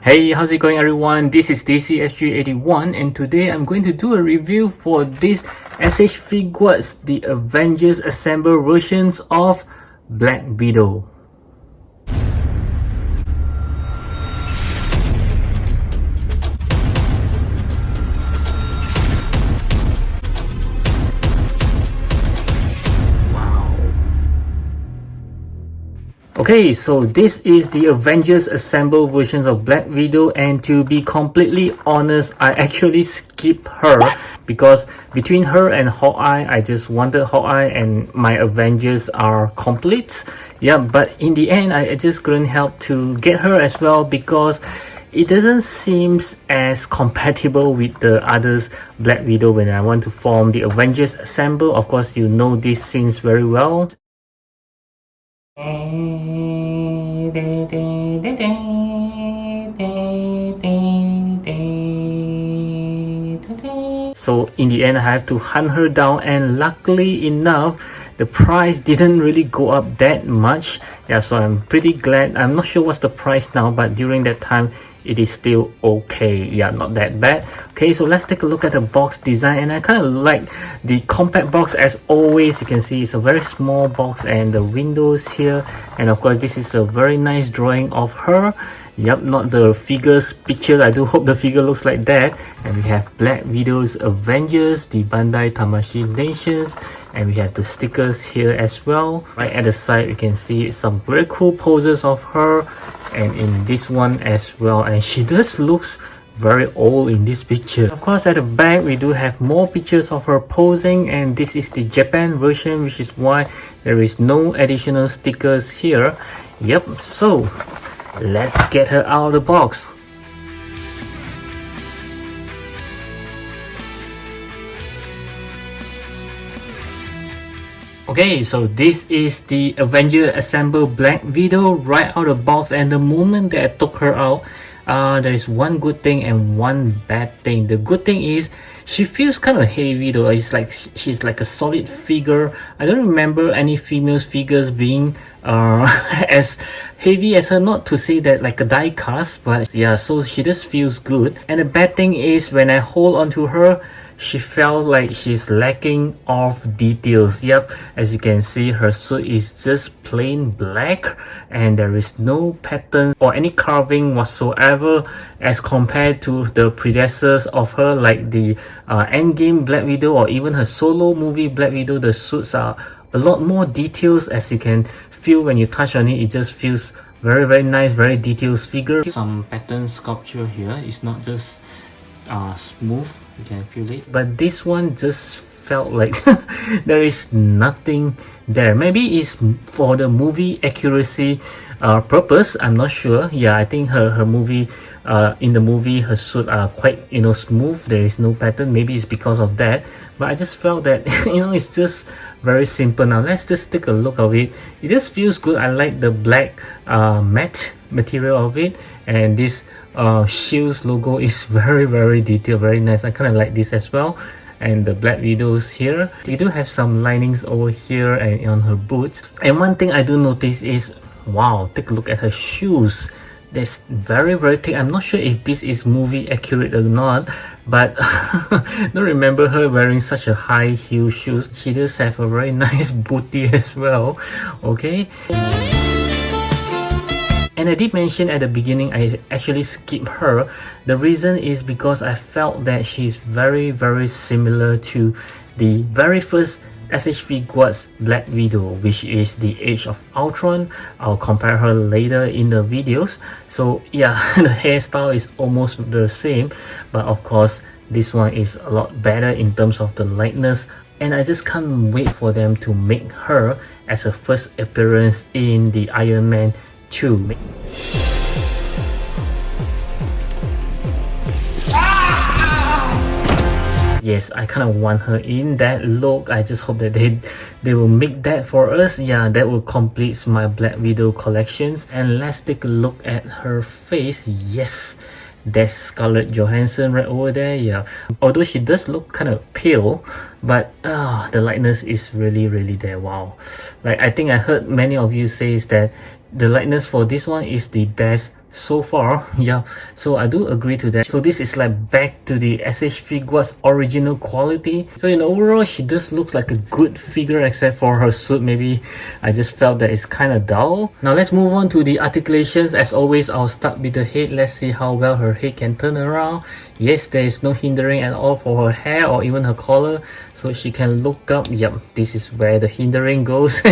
Hey, how's it going everyone? This is DCSG81 and today I'm going to do a review for this SH Figuarts, the Avengers Assemble versions of Black Widow. Okay, so this is the Avengers Assemble versions of Black Widow, and to be completely honest, I actually skipped her because between her and Hawkeye, I just wanted Hawkeye and my Avengers are complete. Yeah, but in the end, I just couldn't help to get her as well because it doesn't seem as compatible with the others Black Widow when I want to form the Avengers Assemble. Of course, you know these scenes very well. So in the end, I have to hunt her down, and luckily enough, the price didn't really go up that much. Yeah, so I'm pretty glad. I'm not sure what's the price now, but during that time it is still okay. Yeah, not that bad. Okay, so let's take a look at the box design, and I kind of like the compact box. As always, you can see it's a very small box and the windows here, and of course this is a very nice drawing of her. Yep, not the figures picture. I do hope the figure looks like that. And we have Black Widow's Avengers, the Bandai Tamashii Nations, and we have the stickers here as well. Right at the side, you can see some very cool poses of her, and in this one as well. And she just looks very old in this picture. Of course, at the back we do have more pictures of her posing, and this is the Japan version, which is why there is no additional stickers here. Yep, so let's get her out of the box. Okay, so this is the Avenger Assemble Black Widow right out of the box, and the moment that I took her out, there is one good thing and one bad thing. The good thing is she feels kind of heavy though. It's like she's like a solid figure. I don't remember any female figures being as heavy as her. Not to say that like a die cast, but yeah, so she just feels good. And the bad thing is when I hold onto her, she felt like she's lacking of details. Yep, as you can see, her suit is just plain black and there is no pattern or any carving whatsoever as compared to the predecessors of her, like the Endgame Black Widow or even her solo movie Black Widow. The suits are a lot more details. As you can feel when you touch on it, it just feels very nice, very detailed figure. Some pattern sculpture here. It's not just smooth, you can feel it, but this one just felt like there is nothing there. Maybe it's for the movie accuracy purpose, I'm not sure. Yeah, I think her movie in the movie her suit are quite, you know, smooth. There is no pattern. Maybe it's because of that, but I just felt that you know, it's just very simple. Now let's just take a look of it. It just feels good. I like the black matte material of it, and this Shield's logo is very detailed, very nice. I kind of like this as well. And the Black Widows here, we do have some linings over here and on her boots. And one thing I do notice is, wow, take a look at her shoes. That's very thick. I'm not sure if this is movie accurate or not, but I don't remember her wearing such a high heel shoes. She does have a very nice booty as well. Okay, and I did mention at the beginning I actually skipped her. The reason is because I felt that she's very similar to the very first SH Figuarts Black Widow, which is the Age of Ultron. I'll compare her later in the videos. So yeah, the hairstyle is almost the same, but of course this one is a lot better in terms of the lightness, and I just can't wait for them to make her as a first appearance in the Iron Man 2. Yes, I kind of want her in that look. I just hope that they will make that for us. Yeah, that will complete my Black Widow collections. And let's take a look at her face. Yes, that's Scarlett Johansson right over there. Yeah, although she does look kind of pale, but the lightness is really there. Wow, like I think I heard many of you say that the likeness for this one is the best so far. Yeah, so I do agree to that. So this is like back to the SH Figuarts original quality. So in overall, she just looks like a good figure, except for her suit. Maybe I just felt that it's kind of dull. Now let's move on to the articulations. As always, I'll start with the head. Let's see how well her head can turn around. Yes, there is no hindering at all for her hair or even her collar, so she can look up. Yep, this is where the hindering goes.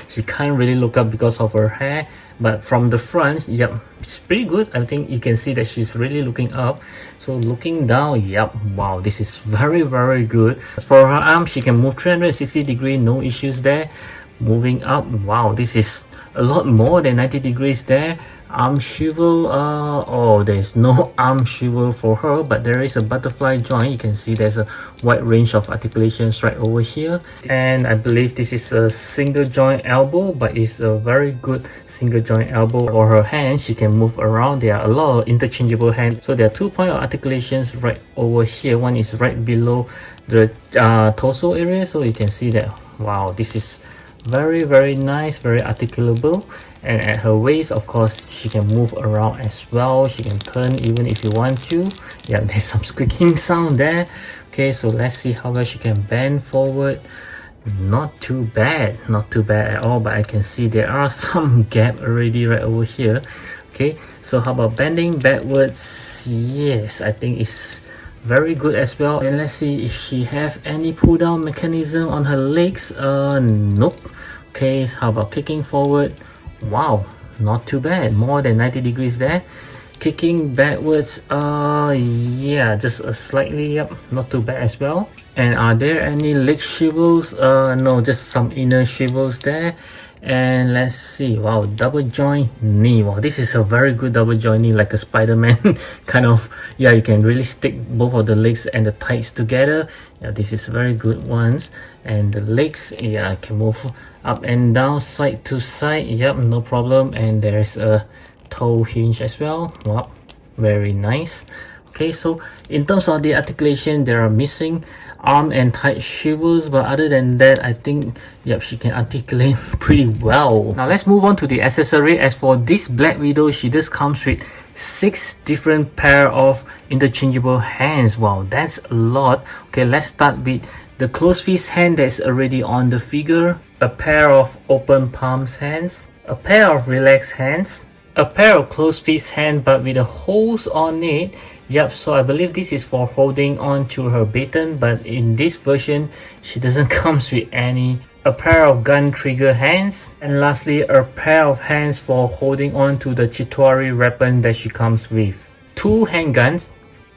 She can't really look up because of her hair, but from the front, yep, it's pretty good. I think you can see that she's really looking up. So looking down, yep, wow, this is very good. For her arm, she can move 360 degrees, no issues there. Moving up, wow, this is a lot more than 90 degrees there. Arm swivel, oh, there's no arm swivel for her, but there is a butterfly joint. You can see there's a wide range of articulations right over here, and I believe this is a single joint elbow, but it's a very good single joint elbow. For her hands, she can move around. There are a lot of interchangeable hands, so there are 2 point of articulations right over here. One is right below the torso area, so you can see that, wow, this is very nice, very articulable. And at her waist, of course, she can move around as well. She can turn even if you want to. Yeah, there's some squeaking sound there. Okay, so let's see how well she can bend forward. Not too bad at all, but I can see there are some gap already right over here. Okay, so how about bending backwards? Yes, I think it's very good as well. And let's see if she have any pull down mechanism on her legs. Nope. Okay, how about kicking forward? Wow, not too bad, more than 90 degrees there. Kicking backwards, yeah, just a slightly, yep, not too bad as well. And are there any leg swivels? No, just some inner swivels there. And let's see, wow, double joint knee. Wow, this is a very good double joint knee, like a Spider-Man kind of. Yeah, you can really stick both of the legs and the tights together. Yeah, this is very good ones. And the legs, yeah, can move up and down, side to side. Yep, no problem. And there's a toe hinge as well. Wow, very nice. Okay, so in terms of the articulation, there are missing arm and thigh swivels, but other than that, I think, yep, she can articulate pretty well. Now let's move on to the accessory. As for this Black Widow, she just comes with 6 different pair of interchangeable hands. Wow, that's a lot. Okay, let's start with the closed fist hand that's already on the figure, a pair of open palms hands, a pair of relaxed hands, a pair of closed fist hand but with a holes on it. Yep, so I believe this is for holding on to her baton, but in this version she doesn't comes with any. A pair of gun trigger hands, and lastly a pair of hands for holding on to the Chitauri weapon that she comes with. 2 handguns,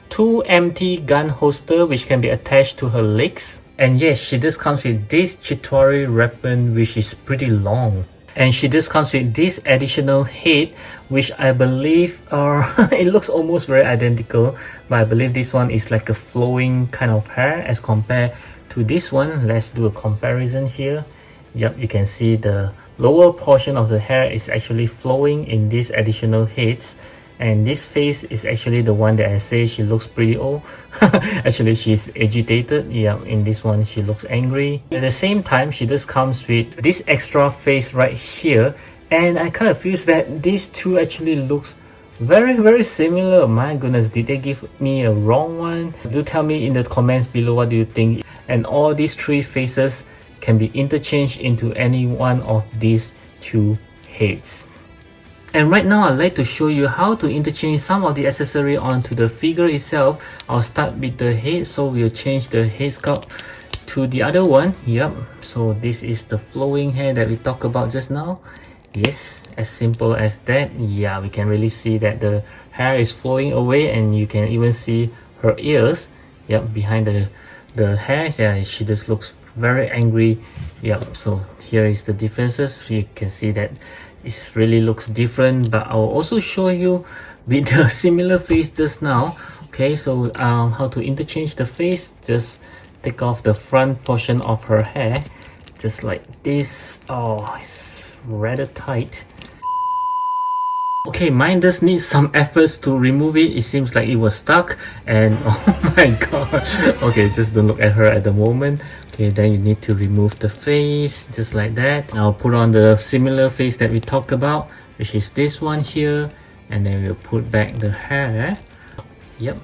2 empty gun holster which can be attached to her legs, and yes, she just comes with this Chitauri weapon which is pretty long. And she just comes with this additional head, which I believe it looks almost very identical, but I believe this one is like a flowing kind of hair as compared to this one. Let's do a comparison here. Yep, you can see the lower portion of the hair is actually flowing in these additional heads. And this face is actually the one that I say she looks pretty old. Actually, she's agitated. Yeah, in this one, she looks angry. At the same time, she just comes with this extra face right here. And I kind of feel that these two actually looks very similar. My goodness, did they give me a wrong one? Do tell me in the comments below what do you think. And all these 3 faces can be interchanged into any one of these 2 heads. And right now I'd like to show you how to interchange some of the accessory onto the figure itself. I'll start with the head, so we'll change the head sculpt to the other one. Yep, so this is the flowing hair that we talked about just now. Yes, as simple as that. Yeah, we can really see that the hair is flowing away, and you can even see her ears. Yep, behind the hair. Yeah, she just looks very angry. Yep, so here is the differences. You can see that it really looks different, but I'll also show you with the similar face just now. Okay, so how to interchange the face. Just take off the front portion of her hair, just like this. Oh, it's rather tight. Okay, mine does need some efforts to remove it. It seems like it was stuck, and oh my god. Okay, just don't look at her at the moment. Okay, then you need to remove the face just like that. I'll put on the similar face that we talked about. which is this one here, and then we'll put back the hair. Yep,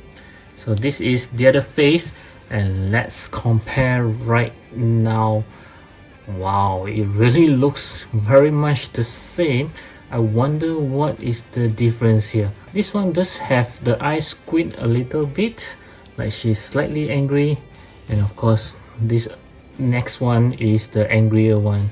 so this is the other face, and let's compare right now. Wow, it really looks very much the same. I wonder what is the difference here. This one does have the eyes squint a little bit, like she's slightly angry, and of course this next one is the angrier one.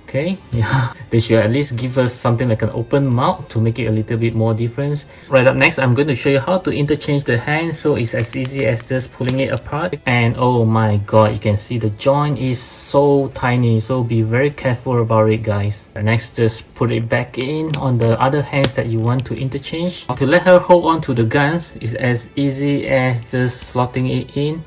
Okay, yeah, they should at least give us something like an open mouth to make it a little bit more difference. Right up next, I'm going to show you how to interchange the hand. So it's as easy as just pulling it apart, and oh my god, you can see the joint is so tiny, so be very careful about it, guys. Next, just put it back in on the other hands that you want to interchange. To let her hold on to the guns is as easy as just slotting it in.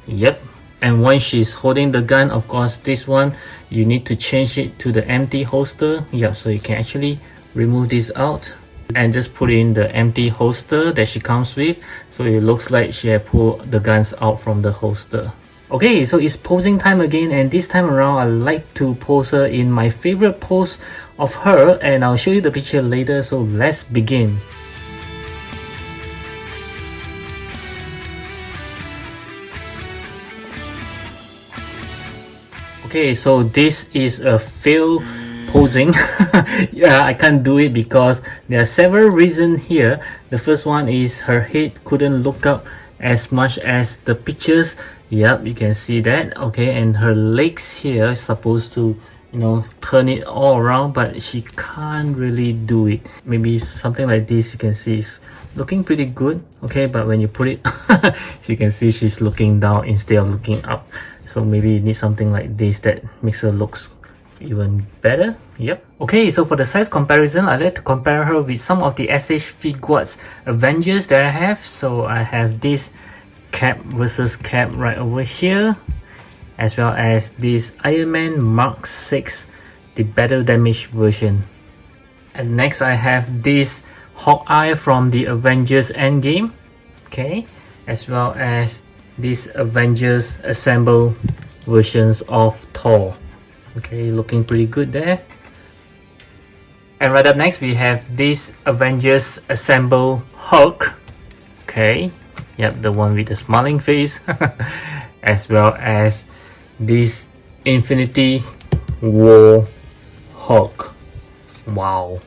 Yep. And once she's holding the gun, of course, this one, you need to change it to the empty holster. Yeah, so you can actually remove this out and just put in the empty holster that she comes with. So it looks like she had pulled the guns out from the holster. Okay, so it's posing time again, and this time around, I like to pose her in my favorite pose of her, and I'll show you the picture later. So let's begin. Okay, so this is a fail posing. Yeah, I can't do it because there are several reasons here. The first one is her head couldn't look up as much as the pictures. Yep, you can see that. Okay, and her legs here is supposed to, you know, turn it all around, but she can't really do it. Maybe something like this, you can see it's looking pretty good. Okay, but when you put it, you can see she's looking down instead of looking up. So maybe you need something like this that makes her looks even better. Yep. Okay, so for the size comparison, I like to compare her with some of the SH Figuarts Avengers that I have. So I have this cap versus cap right over here, as well as this Iron Man Mark 6, the battle damage version. And next I have this Hawkeye from the Avengers Endgame. Okay, as well as these Avengers Assemble versions of Thor. Okay, looking pretty good there. And right up next, we have this Avengers Assemble Hulk. Okay, yep, the one with the smiling face. As well as this Infinity War Hulk. Wow.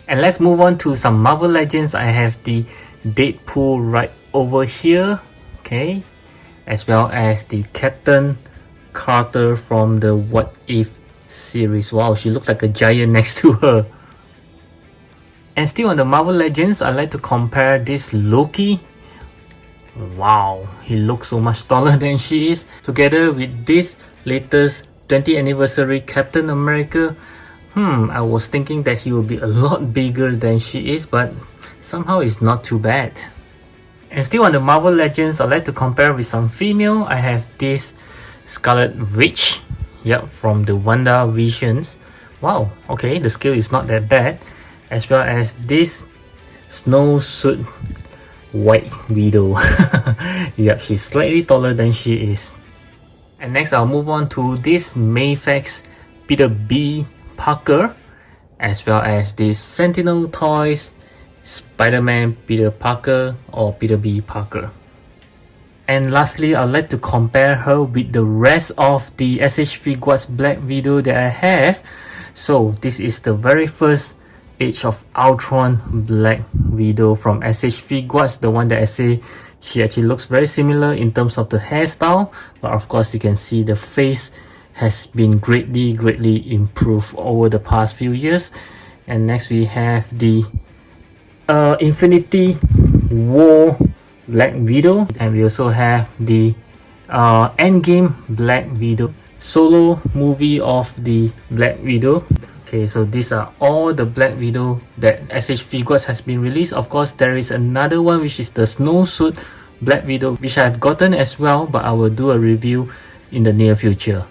And let's move on to some Marvel Legends. I have the Deadpool right over here. Okay, as well as the Captain Carter from the What If series. Wow, she looks like a giant next to her. And still on the Marvel Legends, I like to compare this Loki. Wow, he looks so much taller than she is. Together with this latest 20th anniversary Captain America. I was thinking that he would be a lot bigger than she is, but somehow it's not too bad. And still on the Marvel Legends, I like to compare with some female. I have this Scarlet Witch, yep, from the WandaVisions. Wow, okay, the scale is not that bad. As well as this Snowsuit White Widow. Yep, she's slightly taller than she is. And next, I'll move on to this Mayfax Peter B. Parker, as well as this Sentinel Toys Spider-Man Peter Parker or Peter B. Parker. And lastly, I'd like to compare her with the rest of the SH Figuarts Black Widow that I have. So this is the very first Age of Ultron Black Widow from SH Figuarts, the one that I say she actually looks very similar in terms of the hairstyle, but of course you can see the face has been greatly improved over the past few years. And next we have the Infinity War Black Widow, and we also have the Endgame Black Widow, solo movie of the Black Widow. Okay, so these are all the Black Widow that SH Figuarts has been released. Of course, there is another one which is the Snowsuit Black Widow, which I've gotten as well, but I will do a review in the near future.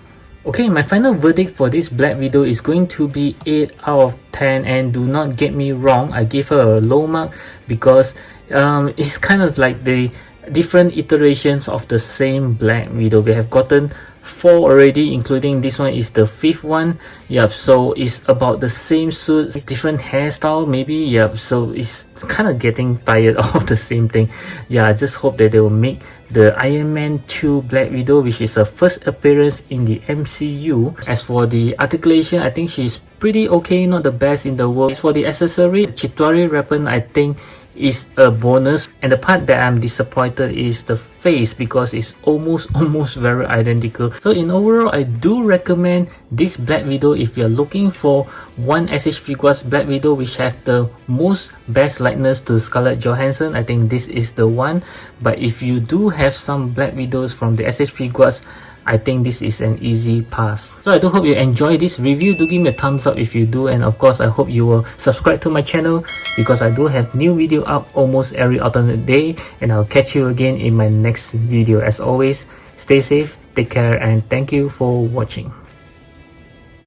Okay, my final verdict for this Black Widow is going to be 8 out of 10, and do not get me wrong, I gave her a low mark because it's kind of like the different iterations of the same Black Widow. We have gotten 4 already, including this one is the 5th one. Yep, so it's about the same suit, different hairstyle maybe. Yep, so it's kind of getting tired of the same thing. Yeah, I just hope that they will make the Iron Man 2 Black Widow, which is her first appearance in the MCU. As for the articulation, I think she's pretty okay, not the best in the world. As for the accessory, the Chitauri weapon, I think is a bonus, and the part that I'm disappointed is the face, because it's almost very identical. So in overall, I do recommend this Black Widow if you're looking for one SH Figuarts Black Widow which have the most best likeness to Scarlett Johansson. I think this is the one. But if you do have some Black Widows from the SH Figuarts, I think this is an easy pass. So I do hope you enjoy this review. Do give me a thumbs up if you do, and of course I hope you will subscribe to my channel, because I do have new video up almost every alternate day, and I'll catch you again in my next video. As always, stay safe, take care, and thank you for watching.